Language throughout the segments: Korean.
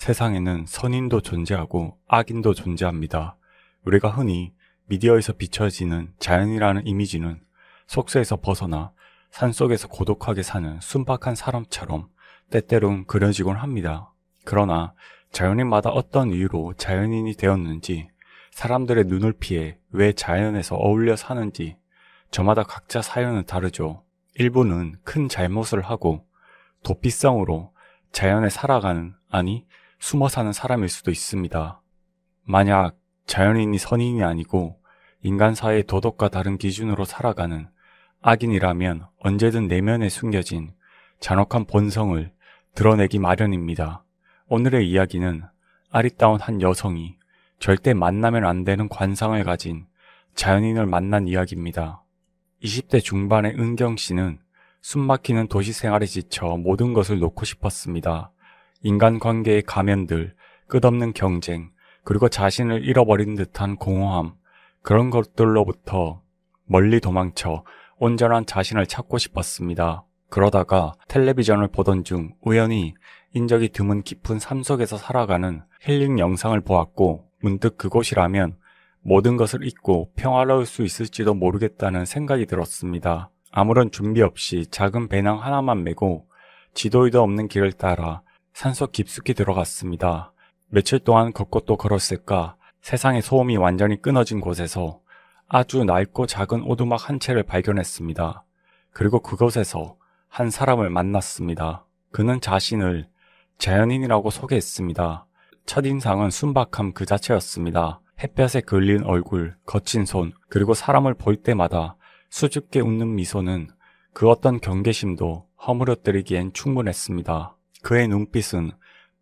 세상에는 선인도 존재하고 악인도 존재합니다. 우리가 흔히 미디어에서 비춰지는 자연이라는 이미지는 속세에서 벗어나 산속에서 고독하게 사는 순박한 사람처럼 때때론 그려지곤 합니다. 그러나 자연인마다 어떤 이유로 자연인이 되었는지, 사람들의 눈을 피해 왜 자연에서 어울려 사는지 저마다 각자 사연은 다르죠. 일부는 큰 잘못을 하고 도피성으로 자연에 살아가는, 아니 숨어 사는 사람일 수도 있습니다. 만약 자연인이 선인이 아니고 인간 사회의 도덕과 다른 기준으로 살아가는 악인이라면 언제든 내면에 숨겨진 잔혹한 본성을 드러내기 마련입니다. 오늘의 이야기는 아리따운 한 여성이 절대 만나면 안 되는 관상을 가진 자연인을 만난 이야기입니다. 20대 중반의 은경 씨는 숨막히는 도시 생활에 지쳐 모든 것을 놓고 싶었습니다. 인간관계의 가면들, 끝없는 경쟁, 그리고 자신을 잃어버린 듯한 공허함, 그런 것들로부터 멀리 도망쳐 온전한 자신을 찾고 싶었습니다. 그러다가 텔레비전을 보던 중 우연히 인적이 드문 깊은 삶 속에서 살아가는 힐링 영상을 보았고, 문득 그곳이라면 모든 것을 잊고 평화로울 수 있을지도 모르겠다는 생각이 들었습니다. 아무런 준비 없이 작은 배낭 하나만 메고 지도에도 없는 길을 따라 산속 깊숙이 들어갔습니다. 며칠 동안 걷고 또 걸었을까, 세상의 소음이 완전히 끊어진 곳에서 아주 낡고 작은 오두막 한 채를 발견했습니다. 그리고 그곳에서 한 사람을 만났습니다. 그는 자신을 자연인이라고 소개했습니다. 첫인상은 순박함 그 자체였습니다. 햇볕에 그을린 얼굴, 거친 손, 그리고 사람을 볼 때마다 수줍게 웃는 미소는 그 어떤 경계심도 허물어뜨리기엔 충분했습니다. 그의 눈빛은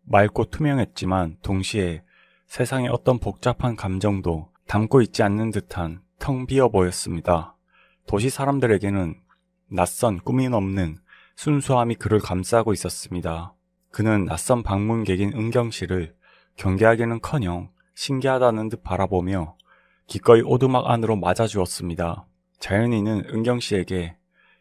맑고 투명했지만 동시에 세상의 어떤 복잡한 감정도 담고 있지 않는 듯한 텅 비어 보였습니다. 도시 사람들에게는 낯선 꾸밈 없는 순수함이 그를 감싸고 있었습니다. 그는 낯선 방문객인 은경 씨를 경계하기는커녕 신기하다는 듯 바라보며 기꺼이 오두막 안으로 맞아주었습니다. 자연인은 은경 씨에게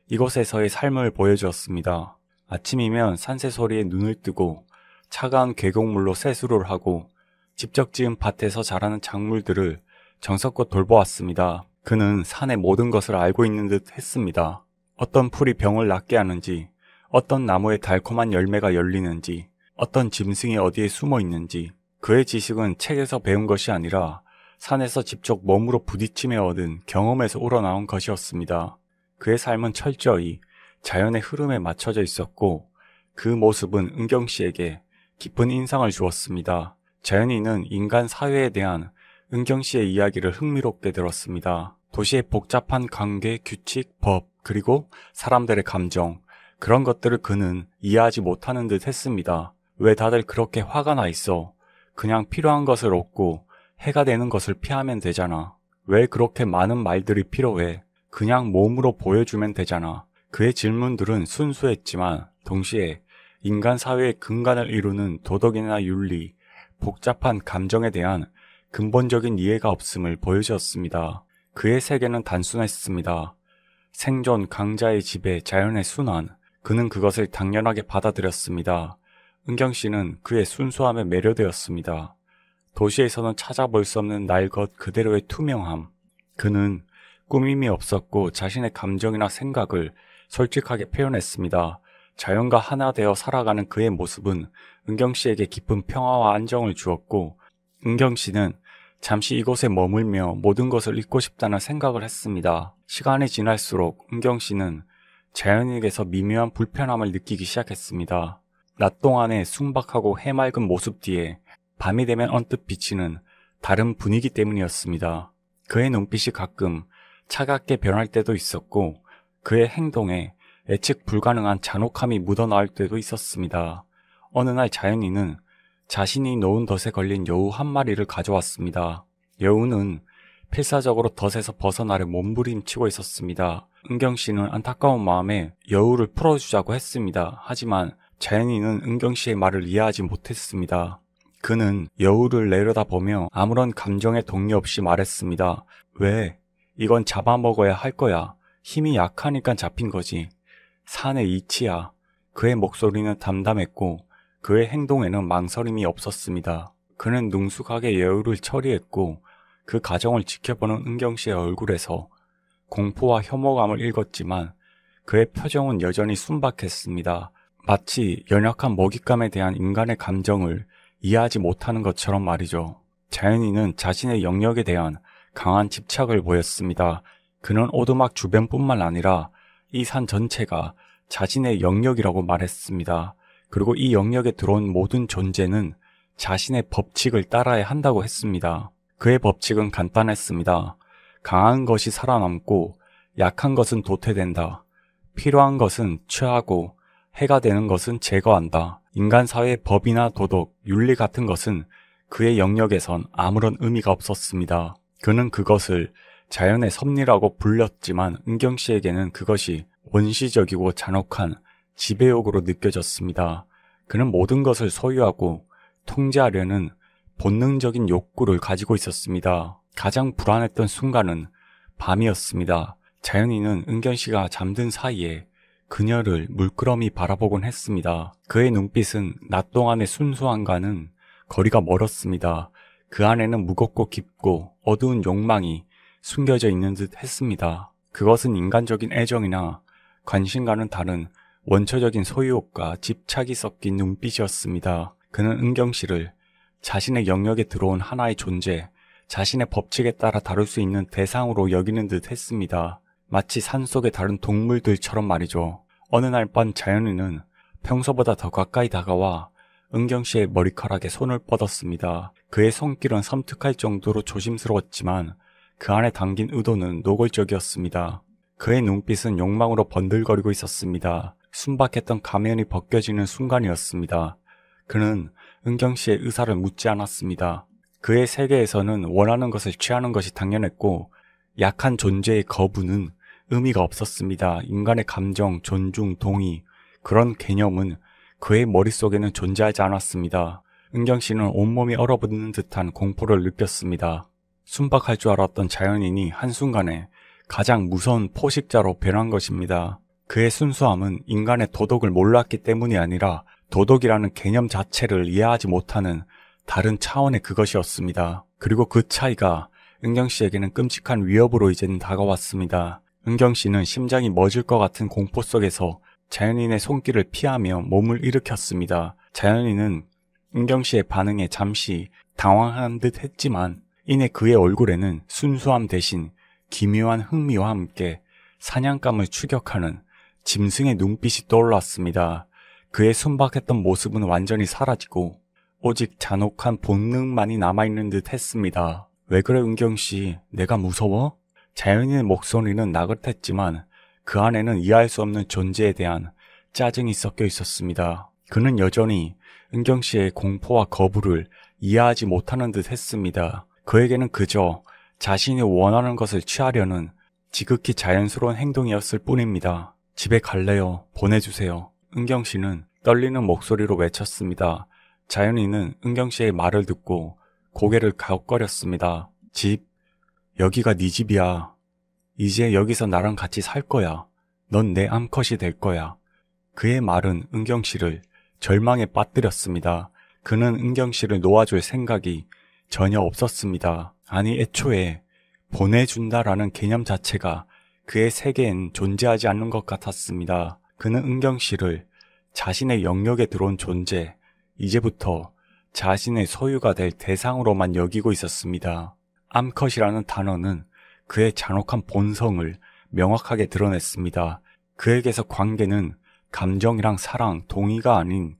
이곳에서의 삶을 보여주었습니다. 아침이면 산새 소리에 눈을 뜨고 차가운 계곡물로 세수를 하고 직접 지은 밭에서 자라는 작물들을 정성껏 돌보았습니다. 그는 산의 모든 것을 알고 있는 듯 했습니다. 어떤 풀이 병을 낫게 하는지, 어떤 나무에 달콤한 열매가 열리는지, 어떤 짐승이 어디에 숨어 있는지. 그의 지식은 책에서 배운 것이 아니라 산에서 직접 몸으로 부딪히며 얻은 경험에서 우러나온 것이었습니다. 그의 삶은 철저히 자연의 흐름에 맞춰져 있었고 그 모습은 은경 씨에게 깊은 인상을 주었습니다. 자연인은 인간 사회에 대한 은경 씨의 이야기를 흥미롭게 들었습니다. 도시의 복잡한 관계, 규칙, 법, 그리고 사람들의 감정, 그런 것들을 그는 이해하지 못하는 듯 했습니다. 왜 다들 그렇게 화가 나 있어? 그냥 필요한 것을 얻고 해가 되는 것을 피하면 되잖아. 왜 그렇게 많은 말들이 필요해? 그냥 몸으로 보여주면 되잖아. 그의 질문들은 순수했지만 동시에 인간 사회의 근간을 이루는 도덕이나 윤리, 복잡한 감정에 대한 근본적인 이해가 없음을 보여주었습니다. 그의 세계는 단순했습니다. 생존, 강자의 지배, 자연의 순환. 그는 그것을 당연하게 받아들였습니다. 은경 씨는 그의 순수함에 매료되었습니다. 도시에서는 찾아볼 수 없는 날 것 그대로의 투명함. 그는 꾸밈이 없었고 자신의 감정이나 생각을 솔직하게 표현했습니다. 자연과 하나 되어 살아가는 그의 모습은 은경 씨에게 깊은 평화와 안정을 주었고, 은경 씨는 잠시 이곳에 머물며 모든 것을 잊고 싶다는 생각을 했습니다. 시간이 지날수록 은경 씨는 자연인에게서 미묘한 불편함을 느끼기 시작했습니다. 낮 동안의 순박하고 해맑은 모습 뒤에 밤이 되면 언뜻 비치는 다른 분위기 때문이었습니다. 그의 눈빛이 가끔 차갑게 변할 때도 있었고 그의 행동에 예측 불가능한 잔혹함이 묻어나올 때도 있었습니다. 어느 날 자연인은 자신이 놓은 덫에 걸린 여우 한 마리를 가져왔습니다. 여우는 필사적으로 덫에서 벗어나려 몸부림치고 있었습니다. 은경 씨는 안타까운 마음에 여우를 풀어주자고 했습니다. 하지만 자연인은 은경 씨의 말을 이해하지 못했습니다. 그는 여우를 내려다보며 아무런 감정의 동요 없이 말했습니다. 왜? 이건 잡아먹어야 할 거야. 힘이 약하니까 잡힌 거지. 산의 이치야. 그의 목소리는 담담했고 그의 행동에는 망설임이 없었습니다. 그는 능숙하게 예우를 처리했고 그 과정을 지켜보는 은경씨의 얼굴에서 공포와 혐오감을 읽었지만 그의 표정은 여전히 순박했습니다. 마치 연약한 먹잇감에 대한 인간의 감정을 이해하지 못하는 것처럼 말이죠. 자연이는 자신의 영역에 대한 강한 집착을 보였습니다. 그는 오두막 주변뿐만 아니라 이 산 전체가 자신의 영역이라고 말했습니다. 그리고 이 영역에 들어온 모든 존재는 자신의 법칙을 따라야 한다고 했습니다. 그의 법칙은 간단했습니다. 강한 것이 살아남고 약한 것은 도태된다. 필요한 것은 취하고 해가 되는 것은 제거한다. 인간 사회의 법이나 도덕, 윤리 같은 것은 그의 영역에선 아무런 의미가 없었습니다. 그는 그것을 자연의 섭리라고 불렸지만 은경 씨에게는 그것이 원시적이고 잔혹한 지배욕으로 느껴졌습니다. 그는 모든 것을 소유하고 통제하려는 본능적인 욕구를 가지고 있었습니다. 가장 불안했던 순간은 밤이었습니다. 자연이는 은경 씨가 잠든 사이에 그녀를 물끄러미 바라보곤 했습니다. 그의 눈빛은 낮 동안의 순수함과는 거리가 멀었습니다. 그 안에는 무겁고 깊고 어두운 욕망이 숨겨져 있는 듯 했습니다. 그것은 인간적인 애정이나 관심과는 다른 원초적인 소유욕과 집착이 섞인 눈빛이었습니다. 그는 은경 씨를 자신의 영역에 들어온 하나의 존재, 자신의 법칙에 따라 다룰 수 있는 대상으로 여기는 듯 했습니다. 마치 산속의 다른 동물들처럼 말이죠. 어느 날 밤 자연이는 평소보다 더 가까이 다가와 은경 씨의 머리카락에 손을 뻗었습니다. 그의 손길은 섬뜩할 정도로 조심스러웠지만 그 안에 담긴 의도는 노골적이었습니다. 그의 눈빛은 욕망으로 번들거리고 있었습니다. 순박했던 가면이 벗겨지는 순간이었습니다. 그는 은경 씨의 의사를 묻지 않았습니다. 그의 세계에서는 원하는 것을 취하는 것이 당연했고 약한 존재의 거부는 의미가 없었습니다. 인간의 감정, 존중, 동의, 그런 개념은 그의 머릿속에는 존재하지 않았습니다. 은경 씨는 온몸이 얼어붙는 듯한 공포를 느꼈습니다. 순박할 줄 알았던 자연인이 한순간에 가장 무서운 포식자로 변한 것입니다. 그의 순수함은 인간의 도덕을 몰랐기 때문이 아니라 도덕이라는 개념 자체를 이해하지 못하는 다른 차원의 그것이었습니다. 그리고 그 차이가 은경 씨에게는 끔찍한 위협으로 이제는 다가왔습니다. 은경 씨는 심장이 멎을 것 같은 공포 속에서 자연인의 손길을 피하며 몸을 일으켰습니다. 자연인은 은경 씨의 반응에 잠시 당황한 듯 했지만 이내 그의 얼굴에는 순수함 대신 기묘한 흥미와 함께 사냥감을 추격하는 짐승의 눈빛이 떠올랐습니다. 그의 순박했던 모습은 완전히 사라지고 오직 잔혹한 본능만이 남아있는 듯 했습니다. 왜 그래 은경 씨, 내가 무서워? 자연인의 목소리는 나긋했지만 그 안에는 이해할 수 없는 존재에 대한 짜증이 섞여 있었습니다. 그는 여전히 은경 씨의 공포와 거부를 이해하지 못하는 듯 했습니다. 그에게는 그저 자신이 원하는 것을 취하려는 지극히 자연스러운 행동이었을 뿐입니다. 집에 갈래요. 보내주세요. 은경 씨는 떨리는 목소리로 외쳤습니다. 자연이는 은경 씨의 말을 듣고 고개를 갸웃거렸습니다. 집? 여기가 네 집이야. 이제 여기서 나랑 같이 살 거야. 넌 내 암컷이 될 거야. 그의 말은 은경 씨를 절망에 빠뜨렸습니다. 그는 은경 씨를 놓아줄 생각이 전혀 없었습니다. 아니 애초에 보내준다라는 개념 자체가 그의 세계엔 존재하지 않는 것 같았습니다. 그는 은경 씨를 자신의 영역에 들어온 존재, 이제부터 자신의 소유가 될 대상으로만 여기고 있었습니다. 암컷이라는 단어는 그의 잔혹한 본성을 명확하게 드러냈습니다. 그에게서 관계는 감정이랑 사랑, 동의가 아닌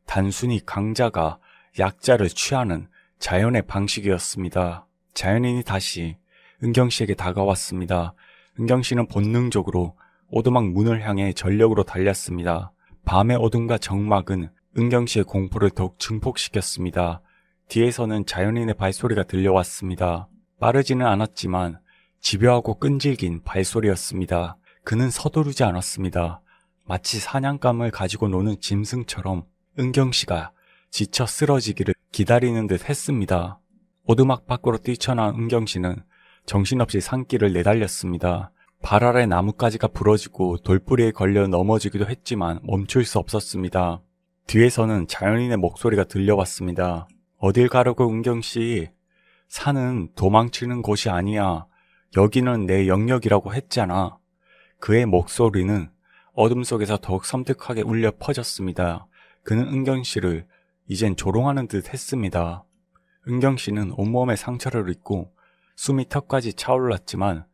단순히 강자가 약자를 취하는 자연의 방식이었습니다. 자연인이 다시 은경 씨에게 다가왔습니다. 은경 씨는 본능적으로 오두막 문을 향해 전력으로 달렸습니다. 밤의 어둠과 정막은 은경 씨의 공포를 더욱 증폭시켰습니다. 뒤에서는 자연인의 발소리가 들려왔습니다. 빠르지는 않았지만 집요하고 끈질긴 발소리였습니다. 그는 서두르지 않았습니다. 마치 사냥감을 가지고 노는 짐승처럼 은경 씨가 지쳐 쓰러지기를 기다리는 듯 했습니다. 오두막 밖으로 뛰쳐나온 은경 씨는 정신없이 산길을 내달렸습니다. 발 아래 나뭇가지가 부러지고 돌부리에 걸려 넘어지기도 했지만 멈출 수 없었습니다. 뒤에서는 자연인의 목소리가 들려왔습니다. 어딜 가려고 은경씨? 산은 도망치는 곳이 아니야. 여기는 내 영역이라고 했잖아. 그의 목소리는 어둠 속에서 더욱 섬뜩하게 울려 퍼졌습니다. 그는 은경씨를 이젠 조롱하는 듯 했습니다. 은경씨는 온몸에 상처를 입고 숨이 턱까지 차올랐지만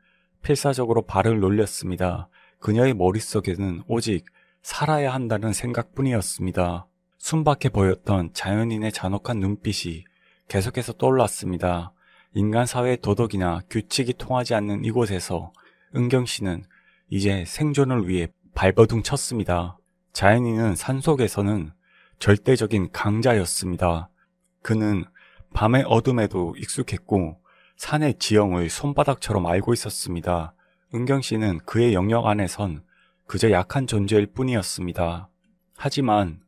필사적으로 발을 놀렸습니다. 그녀의 머릿속에는 오직 살아야 한다는 생각뿐이었습니다. 순박해 보였던 자연인의 잔혹한 눈빛이 계속해서 떠올랐습니다. 인간 사회의 도덕이나 규칙이 통하지 않는 이곳에서 은경씨는 이제 생존을 위해 발버둥 쳤습니다. 자연인은 산속에서는 절대적인 강자였습니다. 그는 밤의 어둠에도 익숙했고 산의 지형을 손바닥처럼 알고 있었습니다. 은경씨는 그의 영역 안에선 그저 약한 존재일 뿐이었습니다. 하지만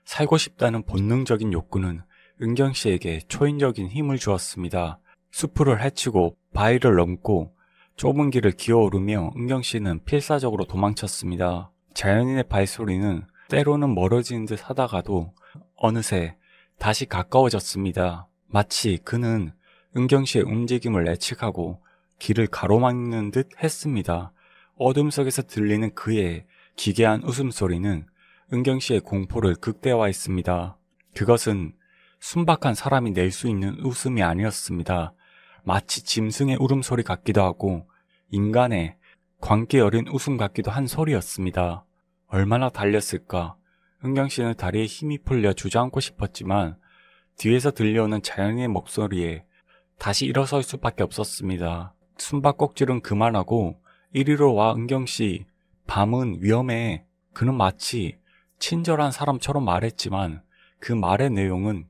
살고 싶다는 본능적인 욕구는 은경씨에게 초인적인 힘을 주었습니다. 숲을 헤치고 바위를 넘고 좁은 길을 기어오르며 은경씨는 필사적으로 도망쳤습니다. 자연인의 발소리는 때로는 멀어지는 듯 하다가도 어느새 다시 가까워졌습니다. 마치 그는 은경씨의 움직임을 예측하고 길을 가로막는 듯 했습니다. 어둠 속에서 들리는 그의 기괴한 웃음소리는 은경씨의 공포를 극대화했습니다. 그것은 순박한 사람이 낼 수 있는 웃음이 아니었습니다. 마치 짐승의 울음소리 같기도 하고 인간의 광기 어린 웃음 같기도 한 소리였습니다. 얼마나 달렸을까? 은경씨는 다리에 힘이 풀려 주저앉고 싶었지만 뒤에서 들려오는 자연인의 목소리에 다시 일어설 수밖에 없었습니다. 숨바꼭질은 그만하고 이리로 와 은경씨. 밤은 위험해. 그는 마치 친절한 사람처럼 말했지만 그 말의 내용은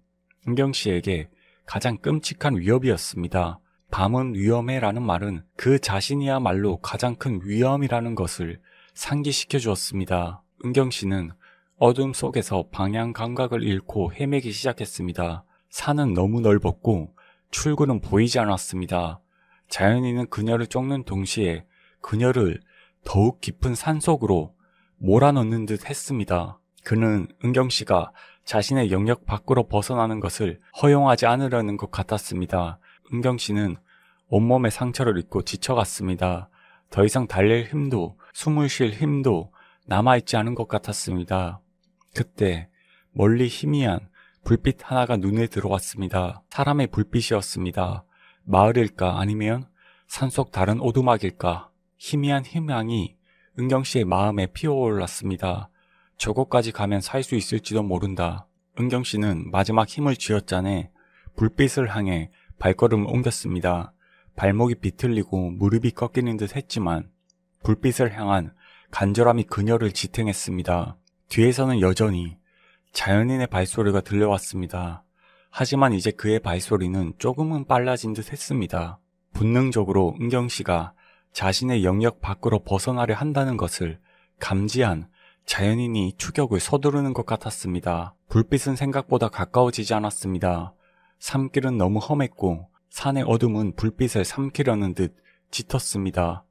은경씨에게 가장 끔찍한 위협이었습니다. 밤은 위험해라는 말은 그 자신이야말로 가장 큰 위험이라는 것을 상기시켜 주었습니다. 은경씨는 어둠 속에서 방향 감각을 잃고 헤매기 시작했습니다. 산은 너무 넓었고 출구는 보이지 않았습니다. 자연인은 그녀를 쫓는 동시에 그녀를 더욱 깊은 산속으로 몰아넣는 듯 했습니다. 그는 은경씨가 자신의 영역 밖으로 벗어나는 것을 허용하지 않으려는 것 같았습니다. 은경씨는 온몸에 상처를 입고 지쳐갔습니다. 더 이상 달릴 힘도 숨을 쉴 힘도 남아있지 않은 것 같았습니다. 그때 멀리 희미한 불빛 하나가 눈에 들어왔습니다. 사람의 불빛이었습니다. 마을일까 아니면 산속 다른 오두막일까? 희미한 희망이 은경씨의 마음에 피어올랐습니다. 저곳까지 가면 살 수 있을지도 모른다. 은경씨는 마지막 힘을 쥐어짜내 불빛을 향해 발걸음을 옮겼습니다. 발목이 비틀리고 무릎이 꺾이는 듯 했지만 불빛을 향한 간절함이 그녀를 지탱했습니다. 뒤에서는 여전히 자연인의 발소리가 들려왔습니다. 하지만 이제 그의 발소리는 조금은 빨라진 듯 했습니다. 본능적으로 은경씨가 자신의 영역 밖으로 벗어나려 한다는 것을 감지한 자연인이 추격을 서두르는 것 같았습니다. 불빛은 생각보다 가까워지지 않았습니다. 산길은 너무 험했고 산의 어둠은 불빛을 삼키려는 듯 짙었습니다.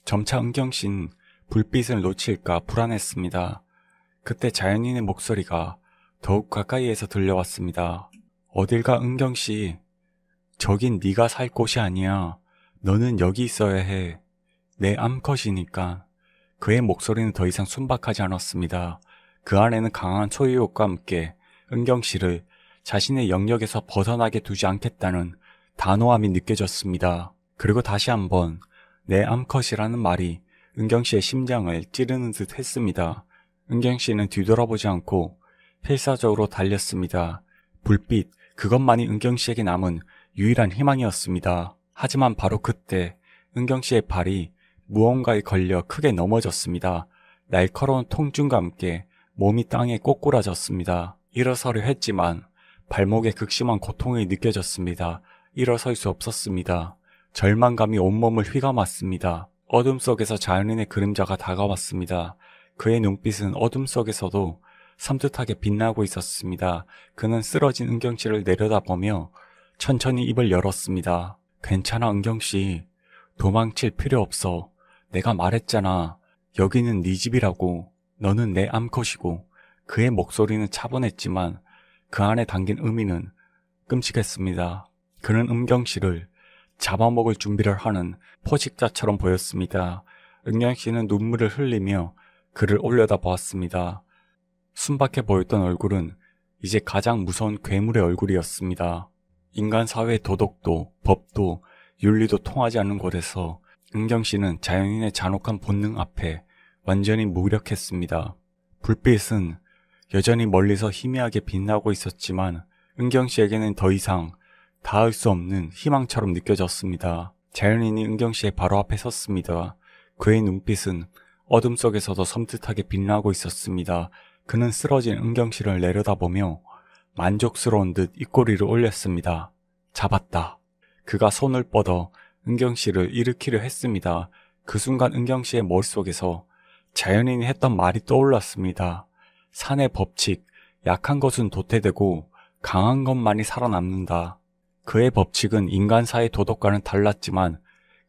점차 은경씨는 불빛을 놓칠까 불안했습니다. 그때 자연인의 목소리가 더욱 가까이에서 들려왔습니다. 어딜 가 은경씨? 저긴 네가 살 곳이 아니야. 너는 여기 있어야 해. 내 암컷이니까. 그의 목소리는 더 이상 순박하지 않았습니다. 그 안에는 강한 소유욕과 함께 은경씨를 자신의 영역에서 벗어나게 두지 않겠다는 단호함이 느껴졌습니다. 그리고 다시 한번 내 암컷이라는 말이 은경씨의 심장을 찌르는 듯 했습니다. 은경씨는 뒤돌아보지 않고 필사적으로 달렸습니다. 불빛, 그것만이 은경씨에게 남은 유일한 희망이었습니다. 하지만 바로 그때 은경씨의 발이 무언가에 걸려 크게 넘어졌습니다. 날카로운 통증과 함께 몸이 땅에 꼬꾸라졌습니다. 일어서려 했지만 발목에 극심한 고통이 느껴졌습니다. 일어설 수 없었습니다. 절망감이 온몸을 휘감았습니다. 어둠 속에서 자연인의 그림자가 다가왔습니다. 그의 눈빛은 어둠 속에서도 섬뜩하게 빛나고 있었습니다. 그는 쓰러진 은경씨를 내려다보며 천천히 입을 열었습니다. 괜찮아 은경씨. 도망칠 필요 없어. 내가 말했잖아. 여기는 네 집이라고. 너는 내 암컷이고 그의 목소리는 차분했지만 그 안에 담긴 의미는 끔찍했습니다. 그는 은경씨를 잡아먹을 준비를 하는 포식자처럼 보였습니다. 은경씨는 눈물을 흘리며 그를 올려다보았습니다. 순박해 보였던 얼굴은 이제 가장 무서운 괴물의 얼굴이었습니다. 인간 사회의 도덕도 법도 윤리도 통하지 않는 곳에서 은경씨는 자연인의 잔혹한 본능 앞에 완전히 무력했습니다. 불빛은 여전히 멀리서 희미하게 빛나고 있었지만 은경씨에게는 더 이상 닿을 수 없는 희망처럼 느껴졌습니다. 자연인이 은경씨의 바로 앞에 섰습니다. 그의 눈빛은 어둠 속에서도 섬뜩하게 빛나고 있었습니다. 그는 쓰러진 은경씨를 내려다보며 만족스러운 듯 입꼬리를 올렸습니다. 잡았다. 그가 손을 뻗어 은경씨를 일으키려 했습니다. 그 순간 은경씨의 머릿속에서 자연인이 했던 말이 떠올랐습니다. 산의 법칙, 약한 것은 도태되고 강한 것만이 살아남는다. 그의 법칙은 인간사의 도덕과는 달랐지만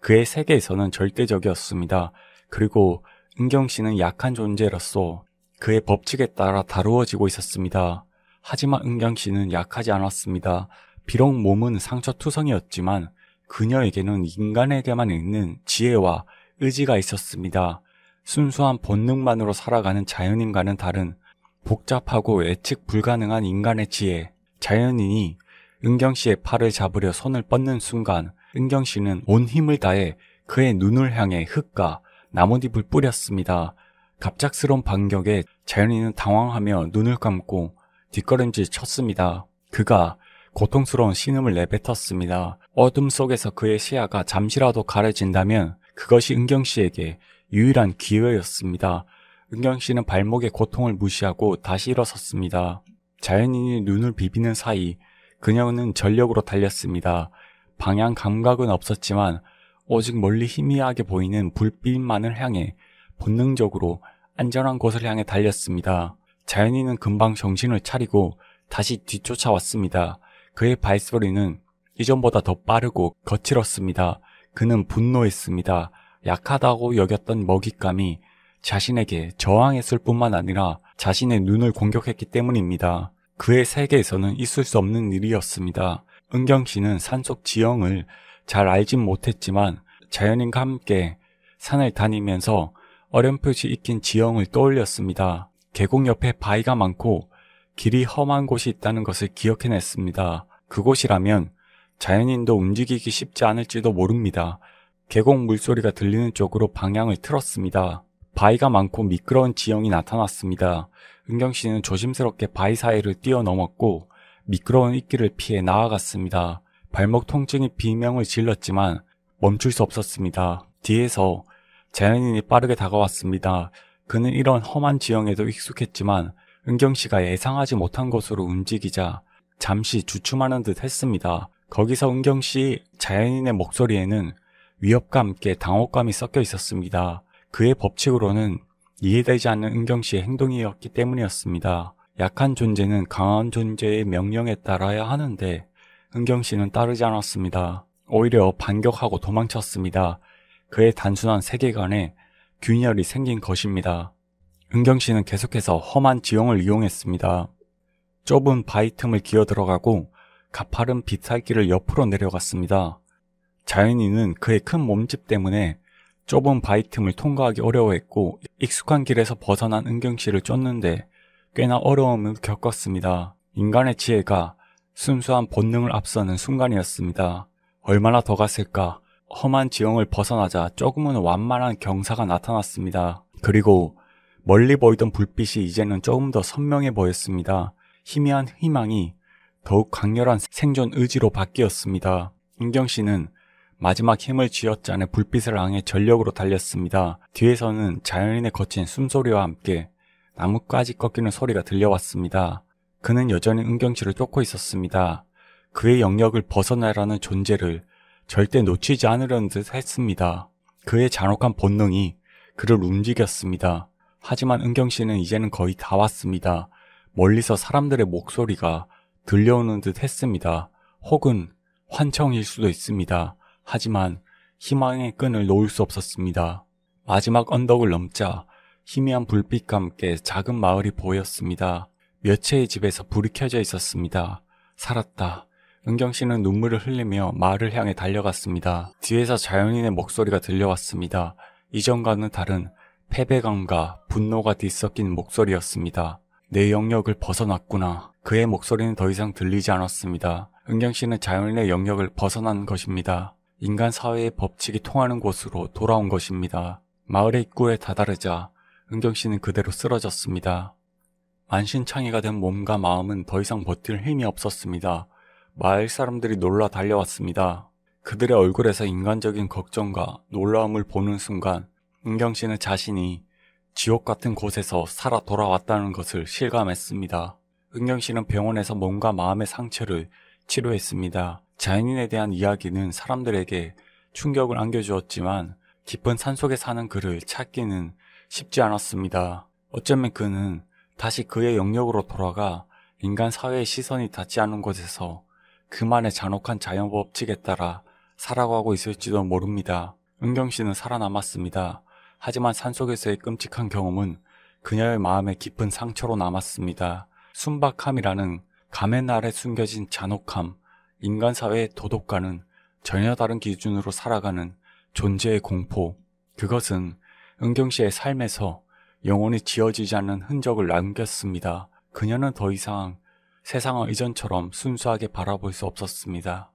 그의 세계에서는 절대적이었습니다. 그리고 은경씨는 약한 존재로서 그의 법칙에 따라 다루어지고 있었습니다. 하지만 은경씨는 약하지 않았습니다. 비록 몸은 상처투성이었지만 그녀에게는 인간에게만 있는 지혜와 의지가 있었습니다. 순수한 본능만으로 살아가는 자연인과는 다른 복잡하고 예측 불가능한 인간의 지혜. 자연인이 은경씨의 팔을 잡으려 손을 뻗는 순간 은경씨는 온 힘을 다해 그의 눈을 향해 흙과 나뭇잎을 뿌렸습니다. 갑작스러운 반격에 자연인은 당황하며 눈을 감고 뒷걸음질 쳤습니다. 그가 고통스러운 신음을 내뱉었습니다. 어둠 속에서 그의 시야가 잠시라도 가려진다면 그것이 은경씨에게 유일한 기회였습니다. 은경씨는 발목의 고통을 무시하고 다시 일어섰습니다. 자연인이 눈을 비비는 사이 그녀는 전력으로 달렸습니다. 방향 감각은 없었지만 오직 멀리 희미하게 보이는 불빛만을 향해 본능적으로 안전한 곳을 향해 달렸습니다. 자연인은 금방 정신을 차리고 다시 뒤쫓아왔습니다. 그의 발소리는 이전보다 더 빠르고 거칠었습니다. 그는 분노했습니다. 약하다고 여겼던 먹잇감이 자신에게 저항했을 뿐만 아니라 자신의 눈을 공격했기 때문입니다. 그의 세계에서는 있을 수 없는 일이었습니다. 은경씨는 산속 지형을 잘 알진 못했지만 자연인과 함께 산을 다니면서 어렴풋이 익힌 지형을 떠올렸습니다. 계곡 옆에 바위가 많고 길이 험한 곳이 있다는 것을 기억해냈습니다. 그곳이라면 자연인도 움직이기 쉽지 않을지도 모릅니다. 계곡 물소리가 들리는 쪽으로 방향을 틀었습니다. 바위가 많고 미끄러운 지형이 나타났습니다. 은경씨는 조심스럽게 바위 사이를 뛰어넘었고 미끄러운 입길을 피해 나아갔습니다. 발목 통증이 비명을 질렀지만 멈출 수 없었습니다. 뒤에서 자연인이 빠르게 다가왔습니다. 그는 이런 험한 지형에도 익숙했지만 은경씨가 예상하지 못한 곳으로 움직이자 잠시 주춤하는 듯 했습니다. 거기서 은경씨 자연인의 목소리에는 위협과 함께 당혹감이 섞여 있었습니다. 그의 법칙으로는 이해되지 않는 은경씨의 행동이었기 때문이었습니다. 약한 존재는 강한 존재의 명령에 따라야 하는데 은경씨는 따르지 않았습니다. 오히려 반격하고 도망쳤습니다. 그의 단순한 세계관에 균열이 생긴 것입니다. 은경씨는 계속해서 험한 지형을 이용했습니다. 좁은 바위 틈을 기어 들어가고 가파른 비탈길을 옆으로 내려갔습니다. 자연인은 그의 큰 몸집 때문에 좁은 바위 틈을 통과하기 어려워했고 익숙한 길에서 벗어난 은경씨를 쫓는데 꽤나 어려움을 겪었습니다. 인간의 지혜가 순수한 본능을 앞서는 순간이었습니다. 얼마나 더 갔을까? 험한 지형을 벗어나자 조금은 완만한 경사가 나타났습니다. 그리고 멀리 보이던 불빛이 이제는 조금 더 선명해 보였습니다. 희미한 희망이 더욱 강렬한 생존 의지로 바뀌었습니다. 은경씨는 마지막 힘을 쥐어짜내 불빛을 향해 전력으로 달렸습니다. 뒤에서는 자연인의 거친 숨소리와 함께 나뭇가지 꺾이는 소리가 들려왔습니다. 그는 여전히 은경씨를 쫓고 있었습니다. 그의 영역을 벗어나라는 존재를 절대 놓치지 않으려는 듯 했습니다. 그의 잔혹한 본능이 그를 움직였습니다. 하지만 은경씨는 이제는 거의 다 왔습니다. 멀리서 사람들의 목소리가 들려오는 듯 했습니다. 혹은 환청일 수도 있습니다. 하지만 희망의 끈을 놓을 수 없었습니다. 마지막 언덕을 넘자 희미한 불빛과 함께 작은 마을이 보였습니다. 몇 채의 집에서 불이 켜져 있었습니다. 살았다. 은경씨는 눈물을 흘리며 마을을 향해 달려갔습니다. 뒤에서 자연인의 목소리가 들려왔습니다. 이전과는 다른 패배감과 분노가 뒤섞인 목소리였습니다. 내 영역을 벗어났구나. 그의 목소리는 더 이상 들리지 않았습니다. 은경씨는 자연인의 영역을 벗어난 것입니다. 인간 사회의 법칙이 통하는 곳으로 돌아온 것입니다. 마을의 입구에 다다르자 은경씨는 그대로 쓰러졌습니다. 만신창이가 된 몸과 마음은 더 이상 버틸 힘이 없었습니다. 마을 사람들이 놀라 달려왔습니다. 그들의 얼굴에서 인간적인 걱정과 놀라움을 보는 순간 은경씨는 자신이 지옥 같은 곳에서 살아 돌아왔다는 것을 실감했습니다. 은경씨는 병원에서 몸과 마음의 상처를 치료했습니다. 자연인에 대한 이야기는 사람들에게 충격을 안겨주었지만 깊은 산속에 사는 그를 찾기는 쉽지 않았습니다. 어쩌면 그는 다시 그의 영역으로 돌아가 인간 사회의 시선이 닿지 않은 곳에서 그만의 잔혹한 자연 법칙에 따라 살아가고 있을지도 모릅니다. 은경씨는 살아남았습니다. 하지만 산속에서의 끔찍한 경험은 그녀의 마음에 깊은 상처로 남았습니다. 순박함이라는 가면 아래 숨겨진 잔혹함, 인간 사회의 도덕과는 전혀 다른 기준으로 살아가는 존재의 공포, 그것은 은경씨의 삶에서 영원히 지워지지 않는 흔적을 남겼습니다. 그녀는 더 이상 세상을 이전처럼 순수하게 바라볼 수 없었습니다.